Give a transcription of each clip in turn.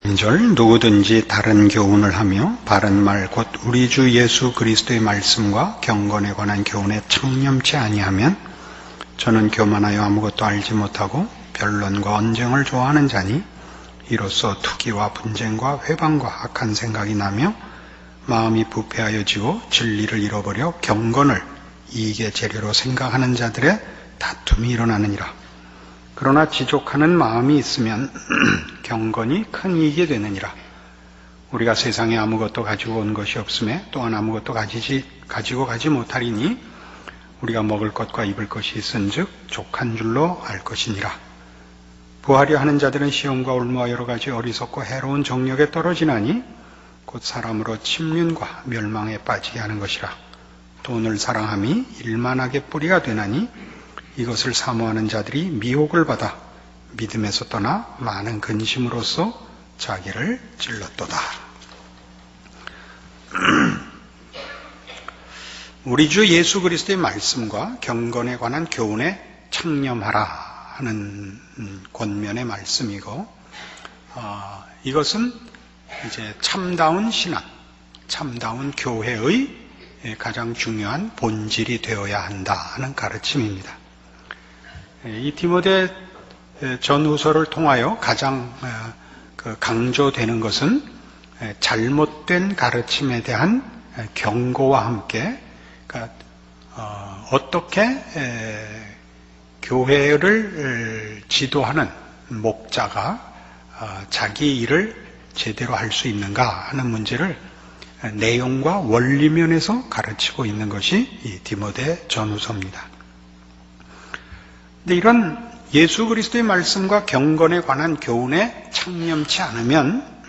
2절 누구든지 다른 교훈을 하며 바른 말 곧 우리 주 예수 그리스도의 말씀과 경건에 관한 교훈에 청렴치 아니하면 저는 교만하여 아무것도 알지 못하고 변론과 언쟁을 좋아하는 자니 이로써 투기와 분쟁과 회방과 악한 생각이 나며 마음이 부패하여 지고 진리를 잃어버려 경건을 이익의 재료로 생각하는 자들의 다툼이 일어나느니라. 그러나 지족하는 마음이 있으면 경건이 큰 이익이 되느니라. 우리가 세상에 아무것도 가지고 온 것이 없음에 또한 아무것도 가지고 가지 못하리니 우리가 먹을 것과 입을 것이 있은즉 족한 줄로 알 것이니라. 부하려 하는 자들은 시험과 올무와 여러 가지 어리석고 해로운 정력에 떨어지나니 곧 사람으로 침륜과 멸망에 빠지게 하는 것이라. 돈을 사랑함이 일만하게 뿌리가 되나니 이것을 사모하는 자들이 미혹을 받아 믿음에서 떠나 많은 근심으로써 자기를 찔렀도다. 우리 주 예수 그리스도의 말씀과 경건에 관한 교훈에 청렴하라 하는 권면의 말씀이고, 이것은 이제 참다운 신앙, 참다운 교회의 가장 중요한 본질이 되어야 한다 하는 가르침입니다. 이 디모데 전후서를 통하여 가장 강조되는 것은 잘못된 가르침에 대한 경고와 함께, 그러니까 어떻게 교회를 지도하는 목자가 자기 일을 제대로 할 수 있는가 하는 문제를 내용과 원리면에서 가르치고 있는 것이 이 디모데 전후서입니다. 근데 이런 예수 그리스도의 말씀과 경건에 관한 교훈에 청렴치 않으면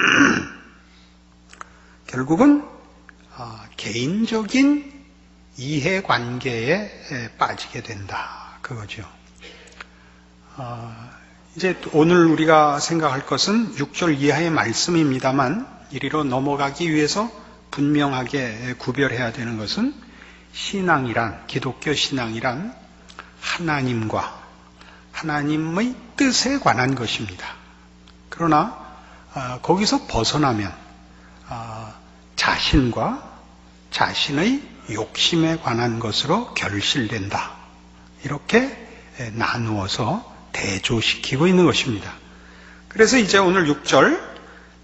결국은 개인적인 이해관계에 빠지게 된다, 그거죠. 이제 오늘 우리가 생각할 것은 6절 이하의 말씀입니다만, 이리로 넘어가기 위해서 분명하게 구별해야 되는 것은 신앙이란, 기독교 신앙이란 하나님의 뜻에 관한 것입니다. 그러나 거기서 벗어나면 자신과 자신의 욕심에 관한 것으로 결실된다, 이렇게 나누어서 대조시키고 있는 것입니다. 그래서 이제 오늘 6절,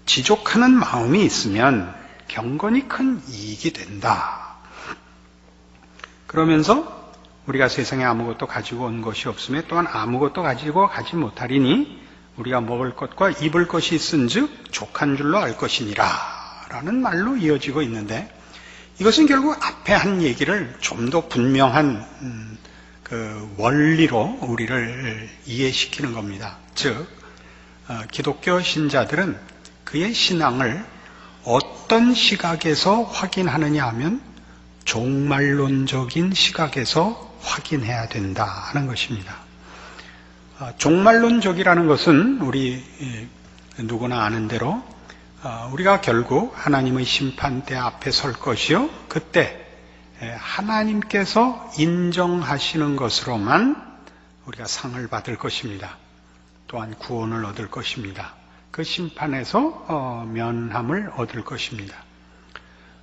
지족하는 마음이 있으면 경건이 큰 이익이 된다. 그러면서 우리가 세상에 아무것도 가지고 온 것이 없음에 또한 아무것도 가지고 가지 못하리니 우리가 먹을 것과 입을 것이 있은즉 족한 줄로 알 것이니라 라는 말로 이어지고 있는데, 이것은 결국 앞에 한 얘기를 좀 더 분명한 그 원리로 우리를 이해시키는 겁니다. 즉, 기독교 신자들은 그의 신앙을 어떤 시각에서 확인하느냐 하면 종말론적인 시각에서 확인해야 된다 하는 것입니다. 종말론적이라는 것은 우리 누구나 아는 대로 우리가 결국 하나님의 심판대 앞에 설 것이요, 그때 하나님께서 인정하시는 것으로만 우리가 상을 받을 것입니다. 또한 구원을 얻을 것입니다. 그 심판에서 면함을 얻을 것입니다.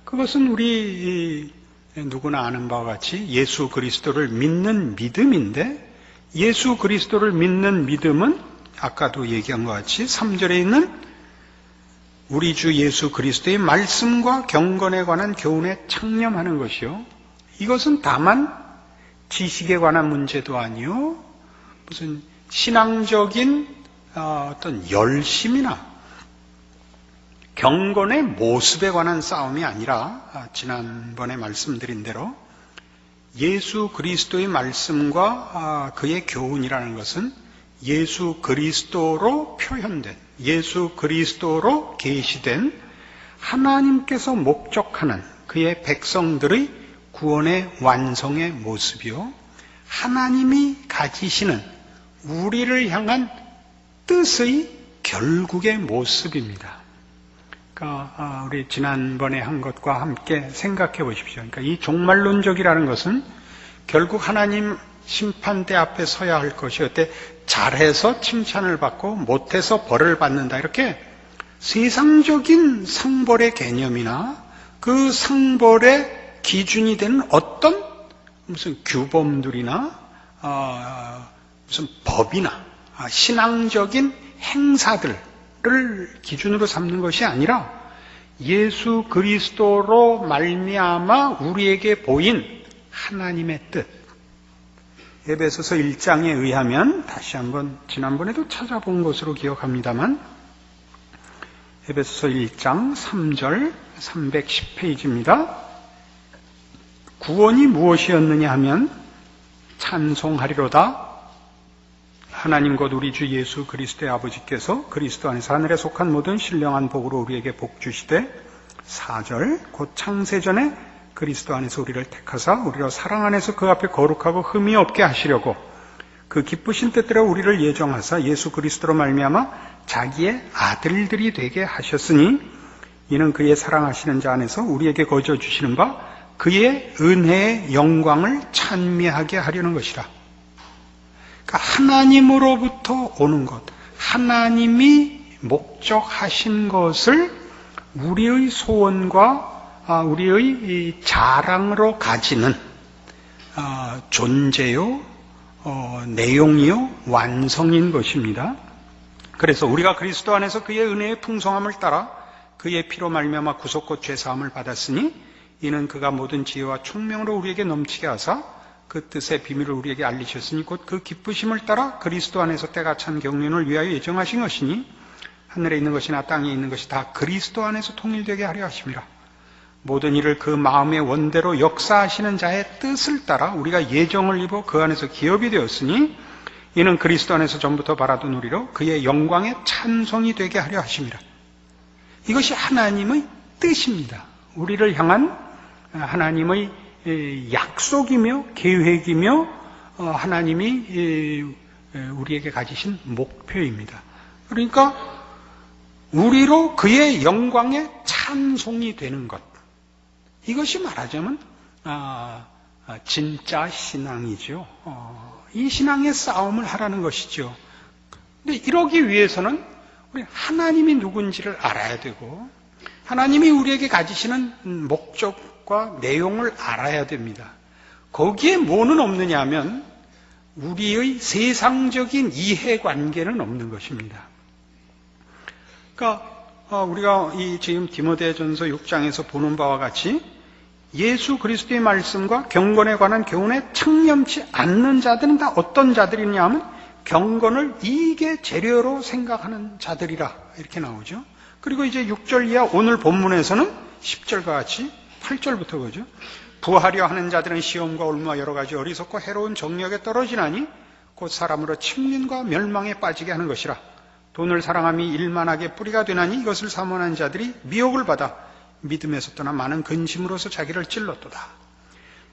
그것은 우리 누구나 아는 바와 같이 예수 그리스도를 믿는 믿음인데, 예수 그리스도를 믿는 믿음은 아까도 얘기한 것 같이 3절에 있는 우리 주 예수 그리스도의 말씀과 경건에 관한 교훈에 청렴하는 것이요, 이것은 다만 지식에 관한 문제도 아니요, 무슨 신앙적인 어떤 열심이나 경건의 모습에 관한 싸움이 아니라, 지난번에 말씀드린 대로 예수 그리스도의 말씀과 그의 교훈이라는 것은 예수 그리스도로 표현된, 예수 그리스도로 계시된 하나님께서 목적하는 그의 백성들의 구원의 완성의 모습이요, 하나님이 가지시는 우리를 향한 뜻의 결국의 모습입니다. 그러니까 우리 지난번에 한 것과 함께 생각해 보십시오. 그러니까 이 종말론적이라는 것은 결국 하나님 심판대 앞에 서야 할 것이, 그때 잘해서 칭찬을 받고 못해서 벌을 받는다, 이렇게 세상적인 상벌의 개념이나 그 상벌의 기준이 되는 어떤 무슨 규범들이나 무슨 법이나 신앙적인 행사들을 기준으로 삼는 것이 아니라 예수 그리스도로 말미암아 우리에게 보인 하나님의 뜻. 에베소서 1장에 의하면 다시 한번 지난번에도 찾아본 것으로 기억합니다만 에베소서 1장 3절 310페이지입니다. 구원이 무엇이었느냐 하면 찬송하리로다. 하나님 곧 우리 주 예수 그리스도의 아버지께서 그리스도 안에서 하늘에 속한 모든 신령한 복으로 우리에게 복 주시되 4절 곧 창세전에 그리스도 안에서 우리를 택하사 우리로 사랑 안에서 그 앞에 거룩하고 흠이 없게 하시려고 그 기쁘신 뜻대로 우리를 예정하사 예수 그리스도로 말미암아 자기의 아들들이 되게 하셨으니 이는 그의 사랑하시는 자 안에서 우리에게 거저 주시는 바 그의 은혜의 영광을 찬미하게 하려는 것이라. 그러니까 하나님으로부터 오는 것, 하나님이 목적하신 것을 우리의 소원과 우리의 자랑으로 가지는 존재요, 내용이요, 완성인 것입니다. 그래서 우리가 그리스도 안에서 그의 은혜의 풍성함을 따라 그의 피로 말미암아 구속과 죄사함을 받았으니 이는 그가 모든 지혜와 총명으로 우리에게 넘치게 하사 그 뜻의 비밀을 우리에게 알리셨으니 곧 그 기쁘심을 따라 그리스도 안에서 때가 찬 경륜을 위하여 예정하신 것이니 하늘에 있는 것이나 땅에 있는 것이 다 그리스도 안에서 통일되게 하려 하심이라. 모든 일을 그 마음의 원대로 역사하시는 자의 뜻을 따라 우리가 예정을 입어 그 안에서 기업이 되었으니 이는 그리스도 안에서 전부터 바라던 우리로 그의 영광의 찬송이 되게 하려 하심이라. 이것이 하나님의 뜻입니다. 우리를 향한 하나님의 약속이며 계획이며 하나님이 우리에게 가지신 목표입니다. 그러니까 우리로 그의 영광의 찬송이 되는 것, 이것이 말하자면 진짜 신앙이죠. 이 신앙의 싸움을 하라는 것이죠. 근데 이러기 위해서는 우리 하나님이 누군지를 알아야 되고 하나님이 우리에게 가지시는 목적과 내용을 알아야 됩니다. 거기에 뭐는 없느냐 하면 우리의 세상적인 이해관계는 없는 것입니다. 그러니까 우리가 지금 디모데전서 6장에서 보는 바와 같이 예수 그리스도의 말씀과 경건에 관한 교훈에 창념치 않는 자들은 다 어떤 자들이냐 하면 경건을 이익의 재료로 생각하는 자들이라 이렇게 나오죠. 그리고 이제 6절 이하 오늘 본문에서는 10절과 같이 8절부터 그죠. 부하려 하는 자들은 시험과 올무와 여러 가지 어리석고 해로운 정력에 떨어지나니 곧 사람으로 침륜과 멸망에 빠지게 하는 것이라. 돈을 사랑함이 일만하게 뿌리가 되나니 이것을 사모하는 자들이 미혹을 받아 믿음에서 떠나 많은 근심으로서 자기를 찔렀도다.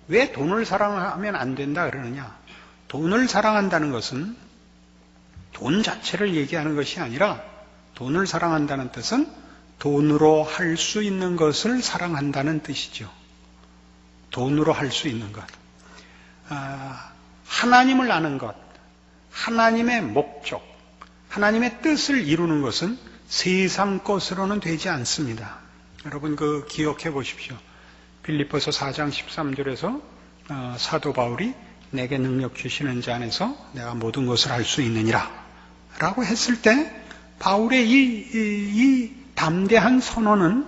왜 돈을 사랑하면 안 된다 그러느냐? 돈을 사랑한다는 것은 돈 자체를 얘기하는 것이 아니라 돈을 사랑한다는 뜻은 돈으로 할 수 있는 것을 사랑한다는 뜻이죠. 돈으로 할 수 있는 것. 하나님을 아는 것, 하나님의 목적, 하나님의 뜻을 이루는 것은 세상 것으로는 되지 않습니다. 여러분 기억해 보십시오. 빌립보서 4장 13절에서 사도 바울이 내게 능력 주시는 자 안에서 내가 모든 것을 할 수 있느니라 라고 했을 때 바울의 이 담대한 선언은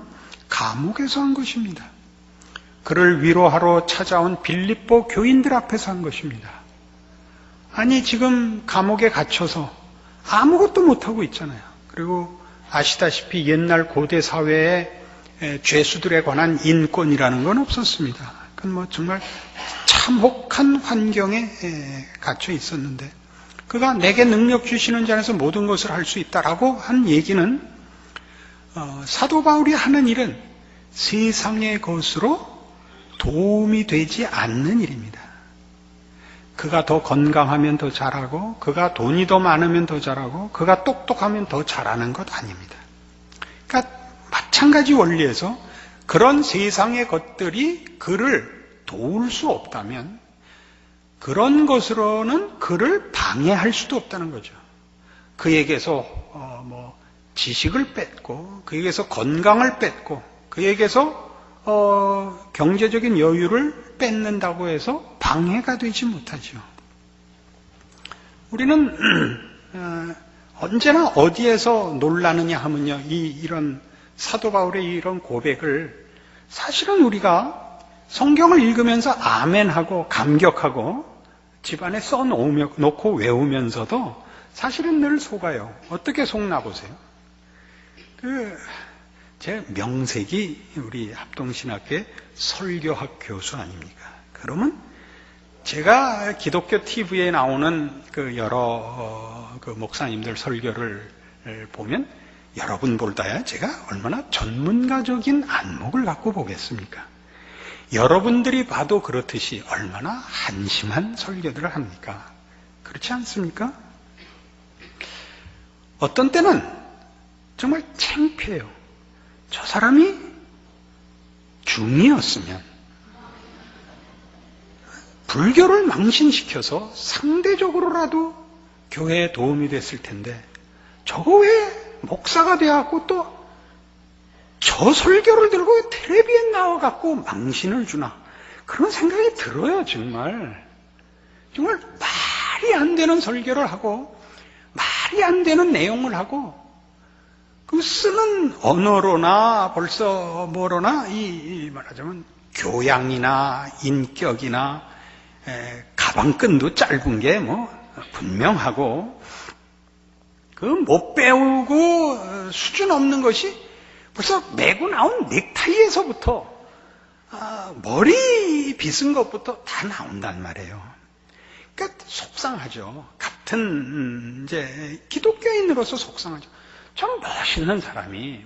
감옥에서 한 것입니다. 그를 위로하러 찾아온 빌립보 교인들 앞에서 한 것입니다. 아니 지금 감옥에 gat혀서 아무것도 못하고 있잖아요. 그리고 아시다시피 옛날 고대 사회에 죄수들에 관한 인권이라는 건 없었습니다. 그건 정말 참혹한 환경에 갇혀 있었는데 그가 내게 능력 주시는 자 안에서 모든 것을 할 수 있다라고 한 얘기는 사도 바울이 하는 일은 세상의 것으로 도움이 되지 않는 일입니다. 그가 더 건강하면 더 잘하고 그가 돈이 더 많으면 더 잘하고 그가 똑똑하면 더 잘하는 것 아닙니다. 그러니까 마찬가지 원리에서 그런 세상의 것들이 그를 도울 수 없다면 그런 것으로는 그를 방해할 수도 없다는 거죠. 그에게서 지식을 뺏고 그에게서 건강을 뺏고 그에게서 경제적인 여유를 뺏는다고 해서 방해가 되지 못하죠. 우리는 언제나 어디에서 놀라느냐 하면요, 이런 사도 바울의 이런 고백을 사실은 우리가 성경을 읽으면서 아멘하고 감격하고 집안에 써놓고 외우면서도 사실은 늘 속아요. 어떻게 속나 보세요. 제 명색이 우리 합동신학교의 설교학 교수 아닙니까? 그러면 제가 기독교 TV에 나오는 여러 목사님들 설교를 보면 여러분보다야 제가 얼마나 전문가적인 안목을 갖고 보겠습니까? 여러분들이 봐도 그렇듯이 얼마나 한심한 설교들을 합니까? 그렇지 않습니까? 어떤 때는 정말 창피해요. 저 사람이 중이었으면 불교를 망신시켜서 상대적으로라도 교회에 도움이 됐을 텐데 저거 왜 목사가 되어갖고 또 저 설교를 들고 텔레비에 나와갖고 망신을 주나 그런 생각이 들어요. 정말 말이 안 되는 설교를 하고 말이 안 되는 내용을 하고 그 쓰는 언어로나 벌써 뭐로나 이 말하자면 교양이나 인격이나 가방끈도 짧은 게 뭐 분명하고 그 못 배우고 수준 없는 것이 벌써 메고 나온 넥타이에서부터 머리 빗은 것부터 다 나온단 말이에요. 그러니까 속상하죠. 같은 이제 기독교인으로서 속상하죠. 참 멋있는 사람이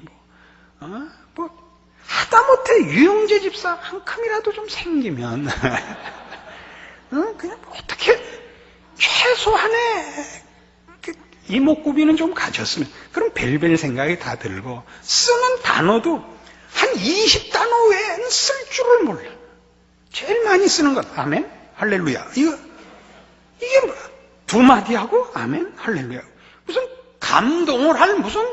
하다못해 유영재 집사만큼이라도 좀 생기면 그냥 어떻게 최소한의 이목구비는 좀 가졌으면 그럼 별별 생각이 다 들고 쓰는 단어도 한 20단어 외에는 쓸 줄을 몰라. 제일 많이 쓰는 건 아멘, 할렐루야. 이게 뭐야? 두 마디 하고 아멘, 할렐루야. 무슨 감동을 할 무슨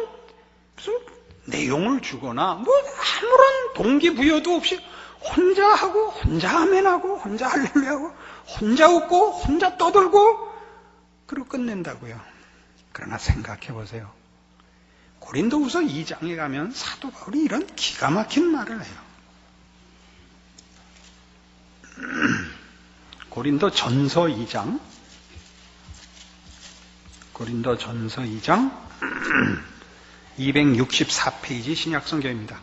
내용을 주거나 뭐 아무런 동기부여도 없이 혼자 하고 혼자 아멘하고 혼자 할렐루야하고 혼자 웃고 혼자 떠들고 그리고 끝낸다고요. 그러나 생각해 보세요. 고린도후서 2장에 가면 사도 바울이 이런 기가 막힌 말을 해요. 고린도전서 2장 264페이지 신약성경입니다.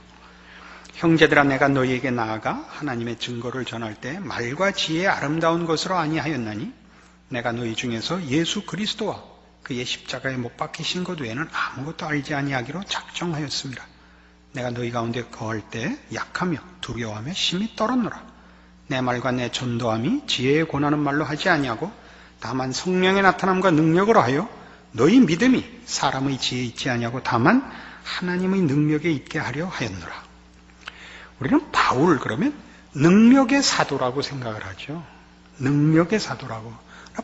형제들아, 내가 너희에게 나아가 하나님의 증거를 전할 때 말과 지혜의 아름다운 것으로 아니하였나니 내가 너희 중에서 예수 그리스도와 그의 십자가에 못 박히신 것 외에는 아무것도 알지 아니하기로 작정하였습니다. 내가 너희 가운데 거할 때 약하며 두려워하며 심히 떨었노라. 내 말과 내 전도함이 지혜에 권하는 말로 하지 아니하고 다만 성령의 나타남과 능력으로 하여 너희 믿음이 사람의 지혜에 있지 아니하고 다만 하나님의 능력에 있게 하려 하였노라. 우리는 바울 그러면 능력의 사도라고 생각을 하죠. 능력의 사도라고.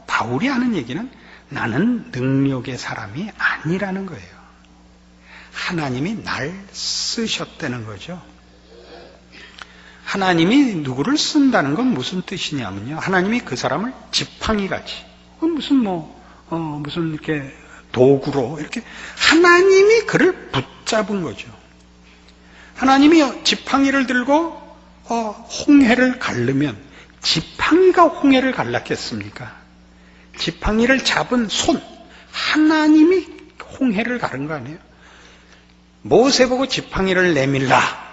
바울이 하는 얘기는 나는 능력의 사람이 아니라는 거예요. 하나님이 날 쓰셨다는 거죠. 하나님이 누구를 쓴다는 건 무슨 뜻이냐면요. 하나님이 그 사람을 지팡이같이, 그건 무슨 이렇게 도구로 이렇게 하나님이 그를 붙잡은 거죠. 하나님이 지팡이를 들고 홍해를 가르면 지팡이가 홍해를 갈랐겠습니까? 지팡이를 잡은 손, 하나님이 홍해를 가른 거 아니에요? 모세 보고 지팡이를 내밀라.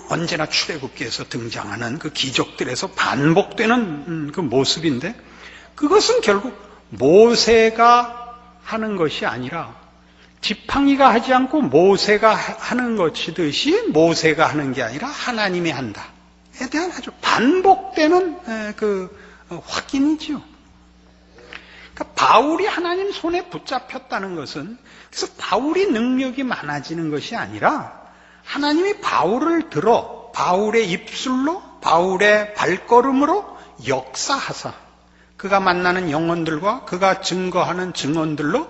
언제나 출애굽기에서 등장하는 그 기적들에서 반복되는 그 모습인데 그것은 결국 모세가 하는 것이 아니라 지팡이가 하지 않고 모세가 하는 것이듯이 모세가 하는 게 아니라 하나님이 한다에 대한 아주 반복되는 그 확인이죠. 그러니까 바울이 하나님 손에 붙잡혔다는 것은 그래서 바울이 능력이 많아지는 것이 아니라 하나님이 바울을 들어 바울의 입술로 바울의 발걸음으로 역사하사 그가 만나는 영혼들과 그가 증거하는 증언들로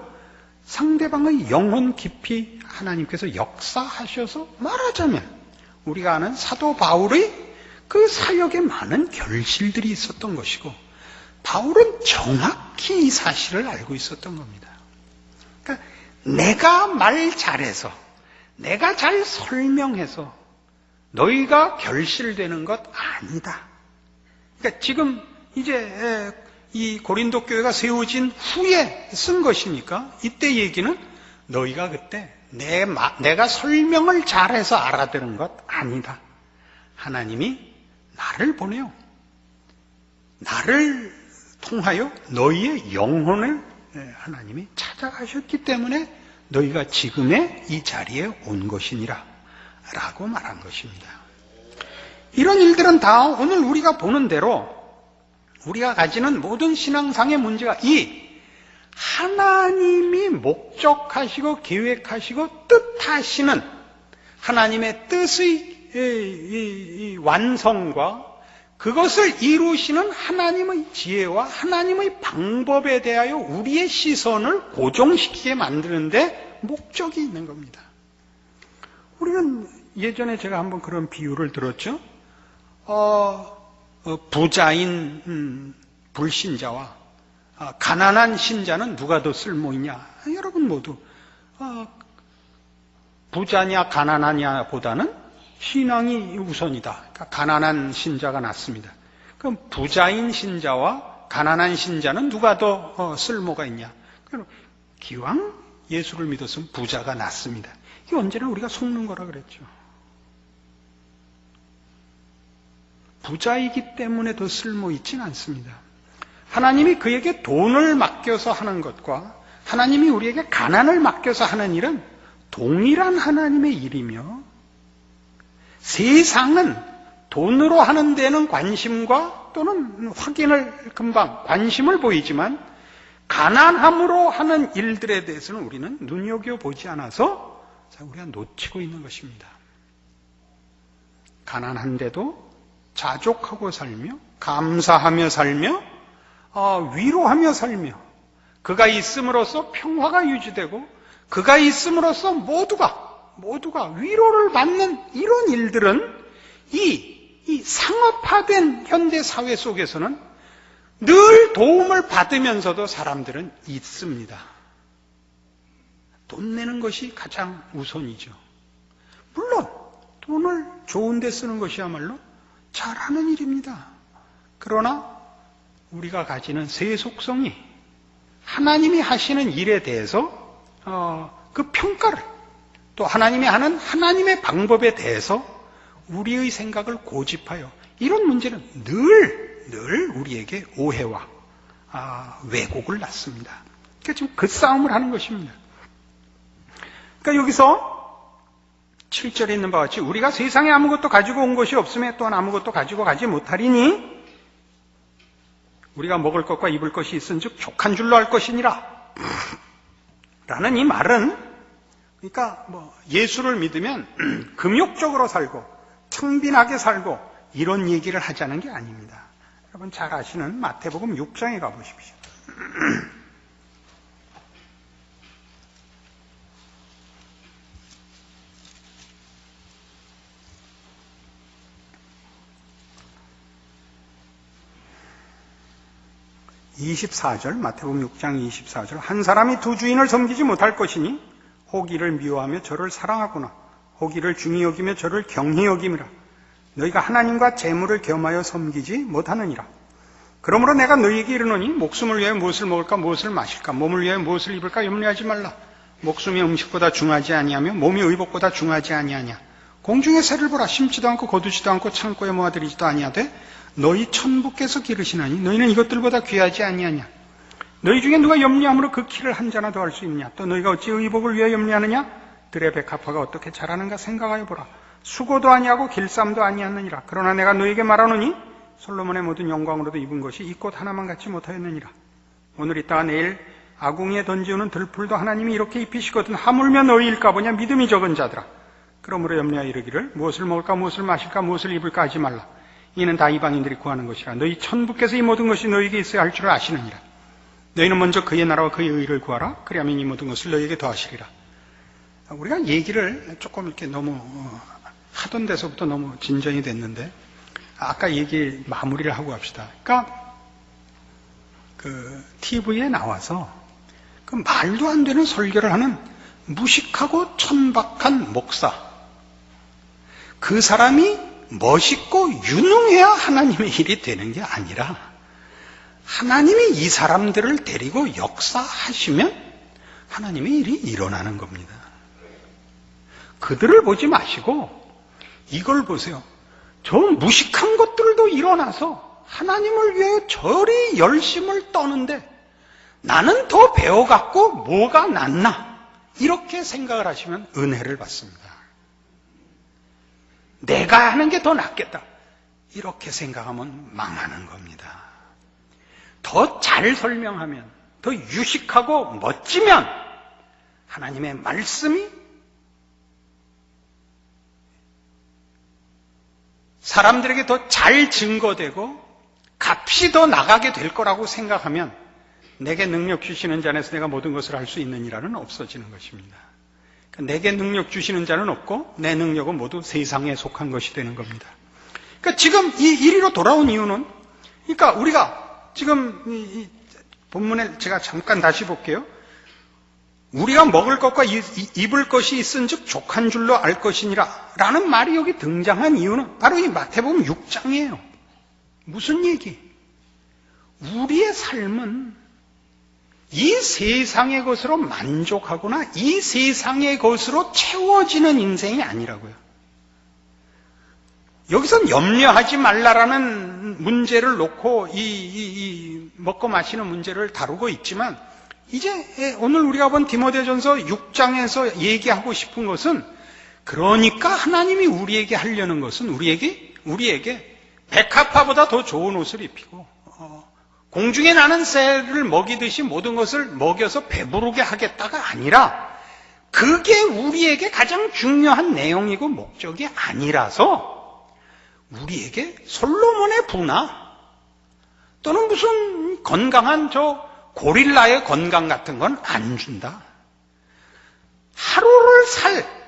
상대방의 영혼 깊이 하나님께서 역사하셔서 말하자면 우리가 아는 사도 바울의 그 사역에 많은 결실들이 있었던 것이고, 바울은 정확히 이 사실을 알고 있었던 겁니다. 그러니까 내가 말 잘해서, 내가 잘 설명해서 너희가 결실되는 것 아니다. 그러니까 지금 이제 이 고린도 교회가 세워진 후에 쓴 것이니까 이때 얘기는 너희가 그때 내가 설명을 잘해서 알아들은 것 아니다. 하나님이 나를 보내요. 나를 통하여 너희의 영혼을 하나님이 찾아가셨기 때문에 너희가 지금의 이 자리에 온 것이니라 라고 말한 것입니다. 이런 일들은 다 오늘 우리가 보는 대로 우리가 가지는 모든 신앙상의 문제가 이 하나님이 목적하시고 계획하시고 뜻하시는 하나님의 뜻의 완성과 그것을 이루시는 하나님의 지혜와 하나님의 방법에 대하여 우리의 시선을 고정시키게 만드는데 목적이 있는 겁니다. 우리는 예전에 제가 한번 그런 비유를 들었죠. 부자인 불신자와 가난한 신자는 누가 더 쓸모있냐? 여러분 모두 부자냐 가난하냐 보다는 신앙이 우선이다. 그러니까 가난한 신자가 낫습니다. 그럼 부자인 신자와 가난한 신자는 누가 더 쓸모가 있냐? 그럼 기왕 예수를 믿었으면 부자가 낫습니다. 이게 언제나 우리가 속는 거라 그랬죠. 부자이기 때문에 더 쓸모 있지는 않습니다. 하나님이 그에게 돈을 맡겨서 하는 것과 하나님이 우리에게 가난을 맡겨서 하는 일은 동일한 하나님의 일이며, 세상은 돈으로 하는 데는 관심과 또는 확인을 금방 관심을 보이지만 가난함으로 하는 일들에 대해서는 우리는 눈여겨보지 않아서 우리가 놓치고 있는 것입니다. 가난한데도 자족하고 살며 감사하며 살며 위로하며 살며 그가 있음으로써 평화가 유지되고 그가 있음으로써 모두가 위로를 받는 이런 일들은 이 상업화된 현대 사회 속에서는 늘 도움을 받으면서도 사람들은 있습니다. 돈 내는 것이 가장 우선이죠. 물론 돈을 좋은 데 쓰는 것이야말로 잘하는 일입니다. 그러나 우리가 가지는 세속성이 하나님이 하시는 일에 대해서 그 평가를, 또 하나님이 하는 하나님의 방법에 대해서 우리의 생각을 고집하여 이런 문제는 늘 우리에게 오해와 왜곡을 낳습니다. 그러니까 지금 그 싸움을 하는 것입니다. 그러니까 여기서 7절에 있는 바와 같이 우리가 세상에 아무것도 가지고 온 것이 없음에 또한 아무것도 가지고 가지 못하리니 우리가 먹을 것과 입을 것이 있은즉 족한 줄로 할 것이니라 라는 이 말은, 그러니까 예수를 믿으면 금욕적으로 살고 청빈하게 살고 이런 얘기를 하자는 게 아닙니다. 여러분 잘 아시는 마태복음 6장에 가보십시오. 24절, 마태복음 6장 24절. 한 사람이 두 주인을 섬기지 못할 것이니 호기를 미워하며 저를 사랑하거나 호기를 중히 여기며 저를 경히 여김이라. 너희가 하나님과 재물을 겸하여 섬기지 못하느니라. 그러므로 내가 너희에게 이르노니 목숨을 위하여 무엇을 먹을까 무엇을 마실까 몸을 위하여 무엇을 입을까 염려하지 말라. 목숨이 음식보다 중하지 아니하며 몸이 의복보다 중하지 아니하냐. 공중의 새를 보라. 심지도 않고 거두지도 않고 창고에 모아들이지도 아니하되 너희 천부께서 기르시나니 너희는 이것들보다 귀하지 아니하냐. 너희 중에 누가 염려함으로 그 키를 한 자나 더할 수 있느냐. 또 너희가 어찌 의복을 위하여 염려하느냐. 들의 백합화가 어떻게 자라는가 생각하여 보라. 수고도 아니하고 길쌈도 아니하느니라. 그러나 내가 너희에게 말하노니 솔로몬의 모든 영광으로도 입은 것이 이 꽃 하나만 갖지 못하였느니라. 오늘 있다가 내일 아궁이에 던지우는 들풀도 하나님이 이렇게 입히시거든 하물며 너희일까 보냐. 믿음이 적은 자들아. 그러므로 염려하여 이르기를 무엇을 먹을까 무엇을 마실까 무엇을 입을까 하지 말라. 이는 다 이방인들이 구하는 것이라. 너희 천부께서 이 모든 것이 너희에게 있어야 할 줄을 아시느니라. 너희는 먼저 그의 나라와 그의 의를 구하라. 그리하면 이 모든 것을 너희에게 더하시리라. 우리가 얘기를 조금 이렇게 너무 하던 데서부터 너무 진전이 됐는데, 아까 얘기 마무리를 하고 갑시다. 그러니까 TV에 나와서 그 말도 안 되는 설교를 하는 무식하고 천박한 목사, 그 사람이 멋있고 유능해야 하나님의 일이 되는 게 아니라 하나님이 이 사람들을 데리고 역사하시면 하나님의 일이 일어나는 겁니다. 그들을 보지 마시고 이걸 보세요. 저 무식한 것들도 일어나서 하나님을 위해 저리 열심을 떠는데 나는 더 배워갖고 뭐가 낫나? 이렇게 생각을 하시면 은혜를 받습니다. 내가 하는 게 더 낫겠다. 이렇게 생각하면 망하는 겁니다. 더 잘 설명하면, 더 유식하고 멋지면 하나님의 말씀이 사람들에게 더 잘 증거되고 값이 더 나가게 될 거라고 생각하면 내게 능력 주시는 자 안에서 내가 모든 것을 할 수 있느니라는 없어지는 것입니다. 내게 능력 주시는 자는 없고 내 능력은 모두 세상에 속한 것이 되는 겁니다. 그러니까 지금 이 이리로 돌아온 이유는, 그러니까 우리가 지금 이 본문에 제가 잠깐 다시 볼게요. 우리가 먹을 것과 입을 것이 있은즉 족한 줄로 알 것이니라 라는 말이 여기 등장한 이유는 바로 이 마태복음 6장이에요. 무슨 얘기? 우리의 삶은 이 세상의 것으로 만족하거나 이 세상의 것으로 채워지는 인생이 아니라고요. 여기선 염려하지 말라라는 문제를 놓고 이 먹고 마시는 문제를 다루고 있지만, 이제 오늘 우리가 본 디모데전서 6장에서 얘기하고 싶은 것은, 그러니까 하나님이 우리에게 하려는 것은 우리에게 백합화보다 더 좋은 옷을 입히고 공중에 나는 새를 먹이듯이 모든 것을 먹여서 배부르게 하겠다가 아니라, 그게 우리에게 가장 중요한 내용이고 목적이 아니라서 우리에게 솔로몬의 부나 또는 무슨 건강한 저 고릴라의 건강 같은 건 안 준다. 하루를 살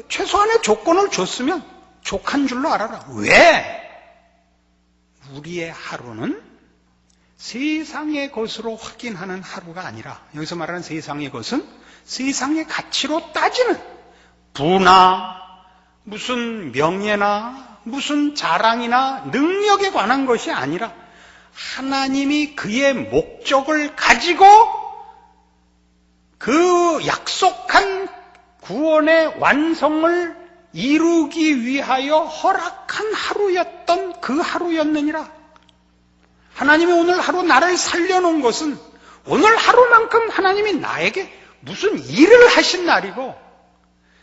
최소한의 조건을 줬으면 족한 줄로 알아라. 왜? 우리의 하루는 세상의 것으로 확인하는 하루가 아니라, 여기서 말하는 세상의 것은 세상의 가치로 따지는 부나 무슨 명예나 무슨 자랑이나 능력에 관한 것이 아니라 하나님이 그의 목적을 가지고 그 약속한 구원의 완성을 이루기 위하여 허락한 하루였던 그 하루였느니라. 하나님이 오늘 하루 나를 살려놓은 것은 오늘 하루만큼 하나님이 나에게 무슨 일을 하신 날이고,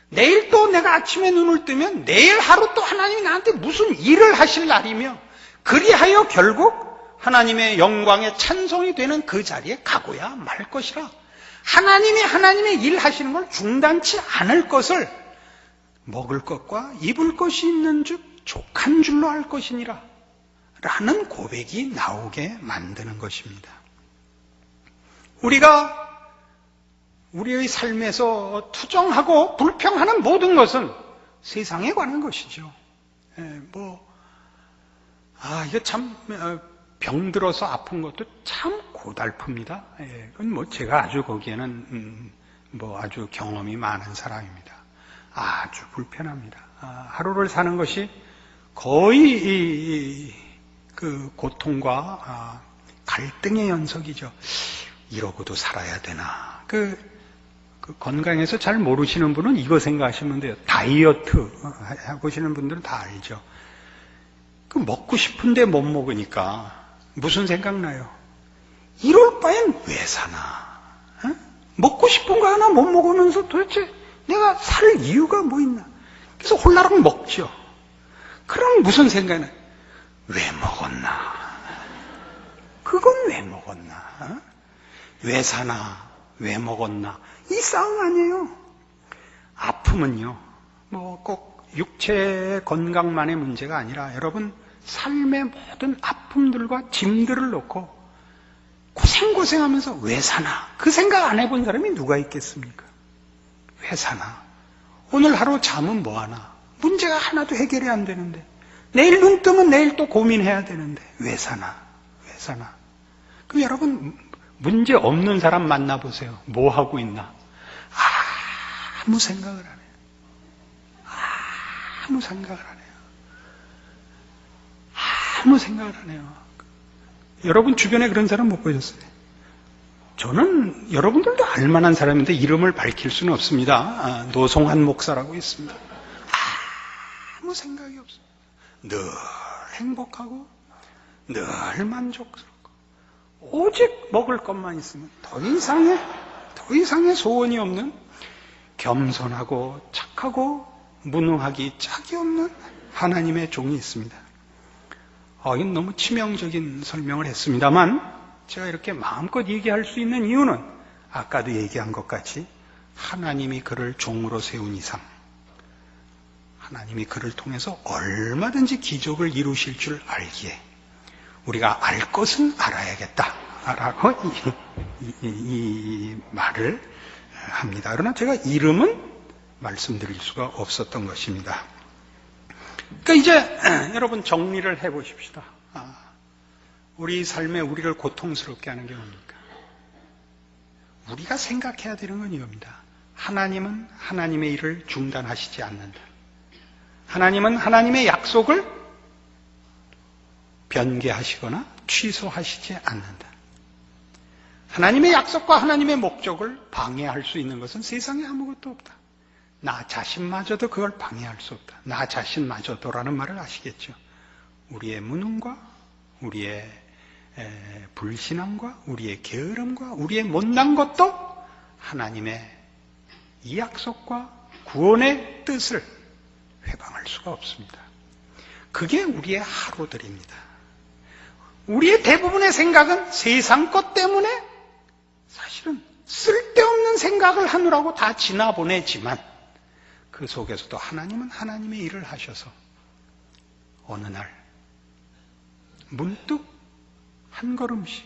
내일 또 내가 아침에 눈을 뜨면 내일 하루 또 하나님이 나한테 무슨 일을 하실 날이며, 그리하여 결국 하나님의 영광에 찬송이 되는 그 자리에 가고야 말 것이라. 하나님의 일 하시는 걸 중단치 않을 것을 먹을 것과 입을 것이 있는 즉 족한 줄로 알 것이니라 라는 고백이 나오게 만드는 것입니다. 우리가 우리의 삶에서 투정하고 불평하는 모든 것은 세상에 관한 것이죠. 이거 참 병들어서 아픈 것도 참 고달픕니다. 그건 제가 아주 거기에는 아주 경험이 많은 사람입니다. 아주 불편합니다. 하루를 사는 것이 거의 그 고통과 갈등의 연속이죠. 이러고도 살아야 되나. 그 건강에서 잘 모르시는 분은 이거 생각하시면 돼요. 다이어트 해보시는 분들은 다 알죠. 그 먹고 싶은데 못 먹으니까 무슨 생각나요? 이럴 바엔 왜 사나? 먹고 싶은 거 하나 못 먹으면서 도대체 내가 살 이유가 뭐 있나? 그래서 홀라락 먹죠. 그럼 무슨 생각이 나요? 왜 먹었나? 그건 왜 먹었나? 왜 사나? 왜 먹었나? 이 싸움 아니에요. 아픔은요, 꼭 육체 건강만의 문제가 아니라 여러분 삶의 모든 아픔들과 짐들을 놓고 고생하면서 왜 사나? 그 생각 안 해본 사람이 누가 있겠습니까? 왜 사나? 오늘 하루 잠은 뭐 하나? 문제가 하나도 해결이 안 되는데, 내일 눈 뜨면 내일 또 고민해야 되는데, 왜 사나? 왜 사나? 그럼 여러분, 문제 없는 사람 만나보세요. 뭐 하고 있나? 아무 생각을 안 해요. 아무 생각을 안 해요. 아무 생각을 안 해요. 여러분 주변에 그런 사람 못 보셨어요? 저는 여러분들도 알만한 사람인데 이름을 밝힐 수는 없습니다. 노송한 목사라고 있습니다. 아무 생각이 없어요. 늘 행복하고 늘 만족스럽고 오직 먹을 것만 있으면 더 이상의 소원이 없는 겸손하고 착하고 무능하기 짝이 없는 하나님의 종이 있습니다. 이건 너무 치명적인 설명을 했습니다만 제가 이렇게 마음껏 얘기할 수 있는 이유는 아까도 얘기한 것 같이 하나님이 그를 종으로 세운 이상 하나님이 그를 통해서 얼마든지 기적을 이루실 줄 알기에 우리가 알 것은 알아야겠다라고 이 말을 합니다. 그러나 제가 이름은 말씀드릴 수가 없었던 것입니다. 그러니까 이제 여러분 정리를 해보십시다. 우리 삶에 우리를 고통스럽게 하는 게 뭡니까? 우리가 생각해야 되는 건 이겁니다. 하나님은 하나님의 일을 중단하시지 않는다. 하나님은 하나님의 약속을 변개하시거나 취소하시지 않는다. 하나님의 약속과 하나님의 목적을 방해할 수 있는 것은 세상에 아무것도 없다. 나 자신마저도 그걸 방해할 수 없다. 나 자신마저도라는 말을 아시겠죠? 우리의 무능과 우리의 불신앙과 우리의 게으름과 우리의 못난 것도 하나님의 이 약속과 구원의 뜻을 회방할 수가 없습니다. 그게 우리의 하루들입니다. 우리의 대부분의 생각은 세상 것 때문에 사실은 쓸데없는 생각을 하느라고 다 지나보내지만 그 속에서도 하나님은 하나님의 일을 하셔서 어느 날 문득 한 걸음씩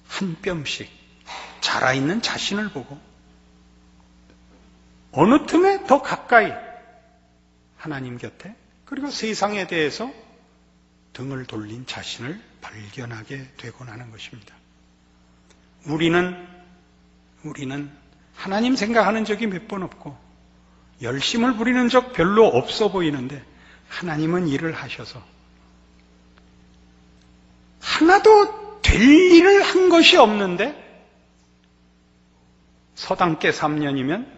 한 뼘씩 자라있는 자신을 보고 어느 틈에 더 가까이 하나님 곁에 그리고 세상에 대해서 등을 돌린 자신을 발견하게 되곤 하는 것입니다. 우리는 하나님 생각하는 적이 몇 번 없고 열심을 부리는 적 별로 없어 보이는데 하나님은 일을 하셔서 하나도 될 일을 한 것이 없는데 서당께 3년이면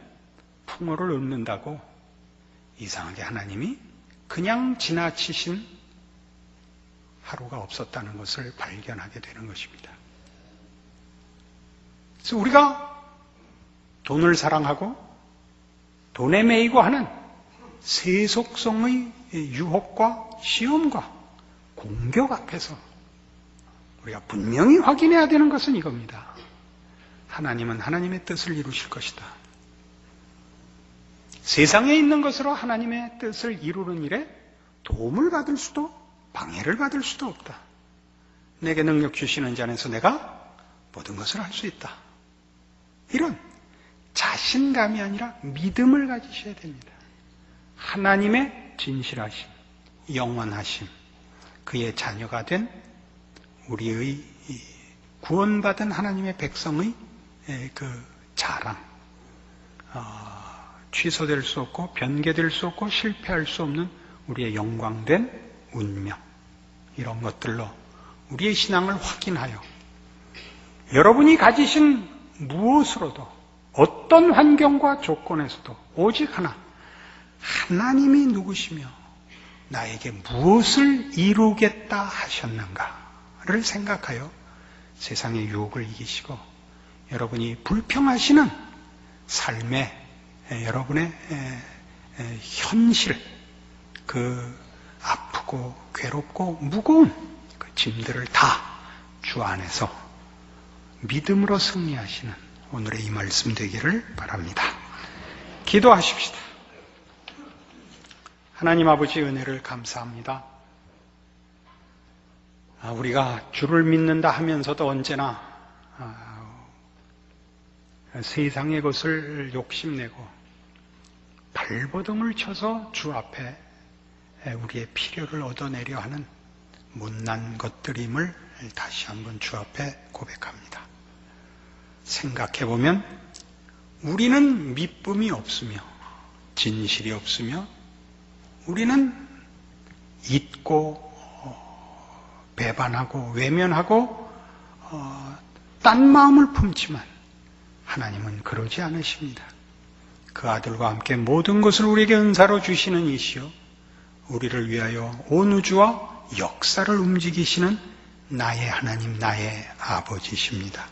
풍어를 얻는다고 이상하게 하나님이 그냥 지나치신 하루가 없었다는 것을 발견하게 되는 것입니다. 그래서 우리가 돈을 사랑하고 돈에 매이고 하는 세속성의 유혹과 시험과 공격 앞에서 우리가 분명히 확인해야 되는 것은 이겁니다. 하나님은 하나님의 뜻을 이루실 것이다. 세상에 있는 것으로 하나님의 뜻을 이루는 일에 도움을 받을 수도 방해를 받을 수도 없다. 내게 능력 주시는 자 안에서 내가 모든 것을 할 수 있다. 이런 자신감이 아니라 믿음을 가지셔야 됩니다. 하나님의 진실하심, 영원하심, 그의 자녀가 된 우리의 구원받은 하나님의 백성의 그 자랑, 취소될 수 없고 변개될 수 없고 실패할 수 없는 우리의 영광된 운명, 이런 것들로 우리의 신앙을 확인하여 여러분이 가지신 무엇으로도 어떤 환경과 조건에서도 오직 하나, 하나님이 누구시며 나에게 무엇을 이루겠다 하셨는가를 생각하여 세상의 유혹을 이기시고 여러분이 불평하시는 삶의 여러분의 현실, 그 아프고 괴롭고 무거운 그 짐들을 다 주 안에서 믿음으로 승리하시는 오늘의 이 말씀 되기를 바랍니다. 기도하십시다. 하나님 아버지 은혜를 감사합니다. 우리가 주를 믿는다 하면서도 언제나 세상의 것을 욕심내고 발버둥을 쳐서 주 앞에 우리의 필요를 얻어내려 하는 못난 것들임을 다시 한번 주 앞에 고백합니다. 생각해보면 우리는 믿음이 없으며 진실이 없으며 우리는 잊고 배반하고 외면하고 딴 마음을 품지만 하나님은 그러지 않으십니다. 그 아들과 함께 모든 것을 우리에게 은사로 주시는 이시요 우리를 위하여 온 우주와 역사를 움직이시는 나의 하나님, 나의 아버지십니다.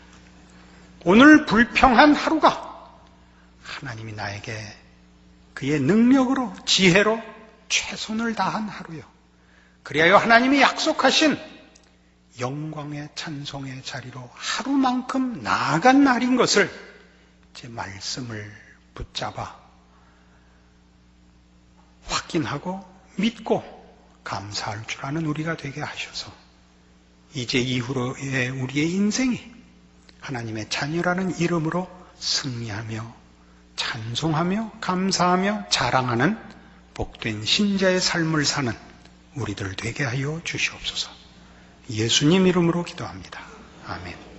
오늘 불평한 하루가 하나님이 나에게 그의 능력으로 지혜로 최선을 다한 하루요. 그리하여 하나님이 약속하신 영광의 찬송의 자리로 하루만큼 나아간 날인 것을 제 말씀을 붙잡아 확인하고 믿고 감사할 줄 아는 우리가 되게 하셔서 이제 이후로의 우리의 인생이 하나님의 자녀라는 이름으로 승리하며 찬송하며 감사하며 자랑하는 복된 신자의 삶을 사는 우리들 되게 하여 주시옵소서. 예수님 이름으로 기도합니다. 아멘.